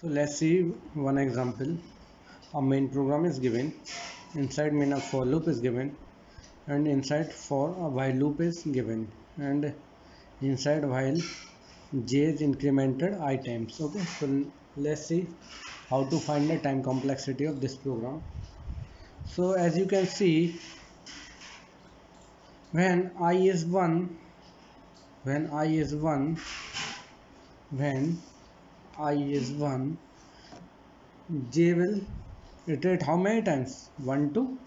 So let's see one example. A main program is given. Inside main a for loop is given, and inside for a while loop is given, and inside while j is incremented I times. Okay, so let's see how to find the time complexity of this program. So as you can see, when I is 1, when I is 1, when I is 1, j will iterate how many times? 1 to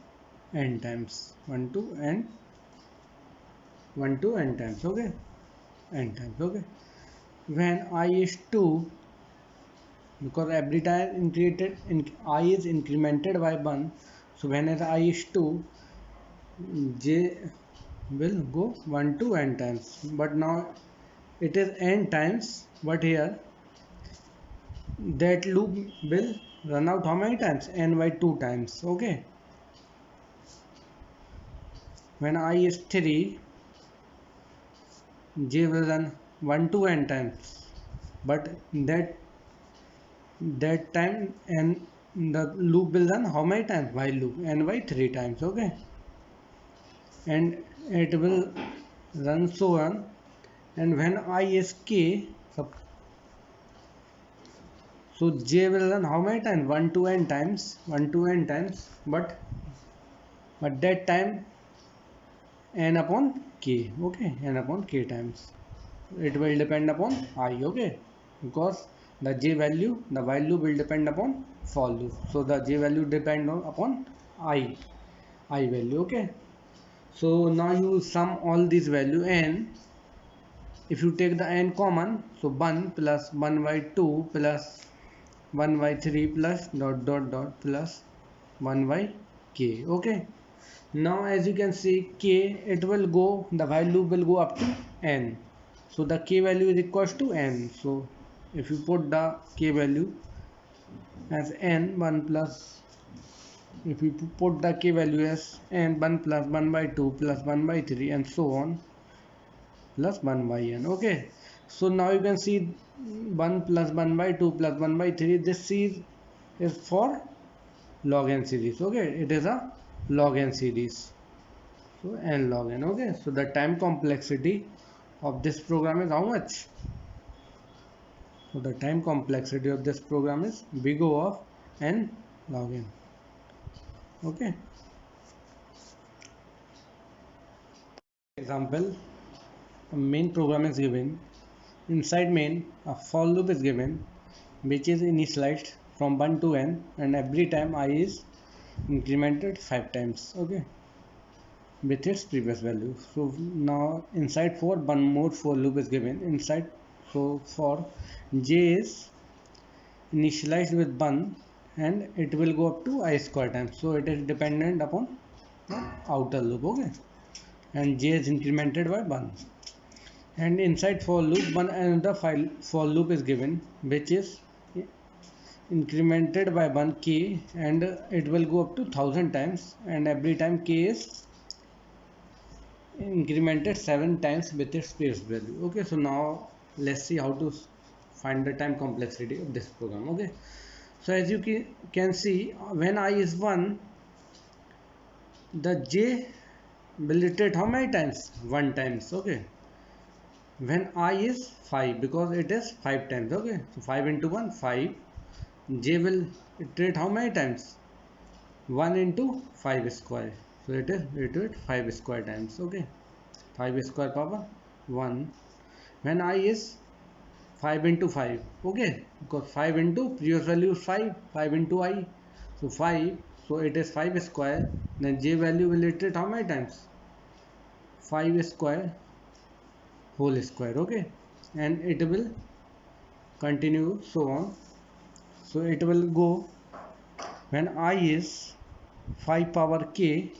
n times. 1 to n, 1 to n times. Okay, n times. Okay, when I is 2, because every time I is incremented by 1, so whenever I is 2, j will go 1 to n times, but now it is n times, but here that loop will run out how many times? N by 2 times. Okay, when I is 3, j will run 1 to n times, but that time and the loop will run how many times? While loop n by 3 times. Okay, and it will run so on. And when I is k, so j will run how many times? 1 to n times, 1 to n times, but that time n upon k. Okay, n upon k times. It will depend upon I. Okay, because the j value, the while loop will depend upon for loop, so the j value depend upon I value. Okay, so now you sum all these value, and if you take the n common, so 1 plus 1 by 2 plus 1 by 3 plus dot dot dot plus 1 by k. Okay, now as you can see, k, it will go, the while loop will go up to n, so the k value is equals to n. So if you put the k value as n 1 plus, if you put the k value as n 1 plus 1 by 2 plus 1 by 3 and so on plus 1 by n. Okay, so now you can see 1 plus 1 by 2 plus 1 by 3, this is for log n series. Okay, it is a log n series, so n log n. Okay, so the time complexity of this program is how much? So the time complexity of this program is big O of n log n. Okay, example, a main program is given. Inside main, a for loop is given, which is initialized from 1 to n, and every time I is incremented 5 times. Okay, with its previous value. So now inside for one more for loop is given inside. So for j is initialized with 1, and it will go up to I square times, so it is dependent upon the outer loop. Okay, and j is incremented by 1, and inside for loop one another file for loop is given, which is incremented by 1 k, and it will go up to 1000 times, and every time k is incremented 7 times with its previous value. Okay, so now let's see how to find the time complexity of this program. Okay, so as you can see, when I is 1, the j will iterate how many times? 1 times. Okay, when I is 5, because it is 5 times. Okay, so 5 into 1 5, j will iterate how many times? 1 into 5 square, so it is iterate 5 square times. Okay, 5 square power 1. When I is 5 into 5. Okay, because 5 into previous value is 5, 5 into I, so 5, so it is 5 square, then j value will iterate how many times? 5 square whole square. Okay, and it will continue so on. So it will go, when I is 5 power k,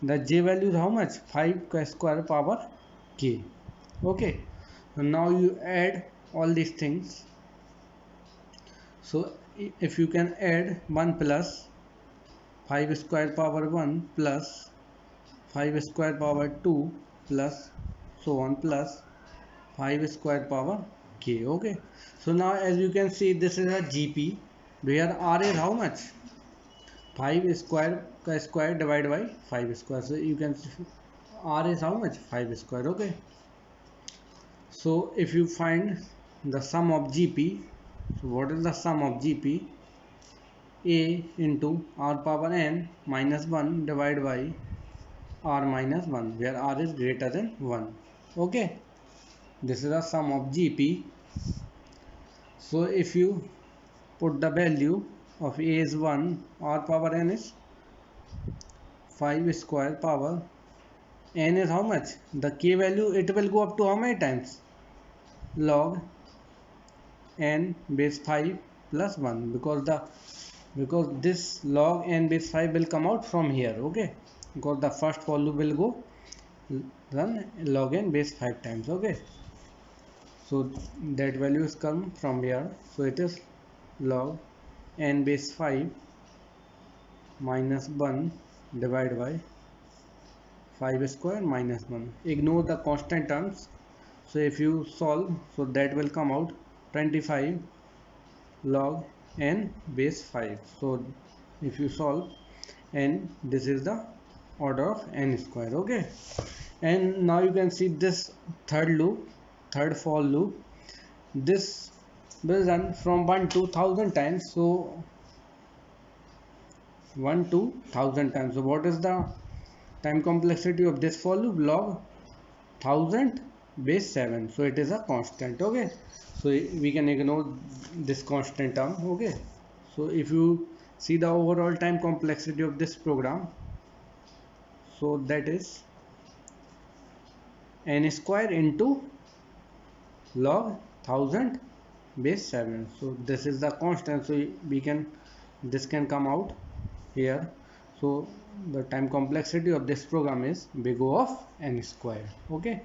the j value is how much? 5 square power k. Okay, so now you add all these things. So if you can add 1 plus 5 square power 1 plus 5 square power 2 plus so on plus 5 square power k. Okay, so now as you can see, this is a GP. Where r is how much? 5 square ka square divided by 5 square. So you can see r is how much? 5 square. Okay, so if you find the sum of GP, so what is the sum of GP? A into r power n minus 1 divided by r minus 1, where r is greater than 1. Okay, this is the sum of GP. So if you put the value of A is 1, r power n is 5 square power n is how much? The k value, it will go up to how many times? Log n base 5 plus 1, because this log n base 5 will come out from here. Okay, because the first value will go run log n base 5 times. Okay, so that value is come from here, so it is log n base 5 minus 1 divided by 5 square minus 1. Ignore the constant terms. So if you solve, so that will come out 25 log n base 5. So if you solve, and this is the order of n square. Okay, and now you can see this third for loop, this will run from 1 to 1000 times. So 1 to 1000 times. So what is the time complexity of this for loop? Log 1000 base 7. So it is a constant. Okay, so we can ignore this constant term. Okay, so if you see the overall time complexity of this program, so that is n square into log 1000 base 7. So this is the constant, so we can, this can come out here. So the time complexity of this program is big O of n square. Okay.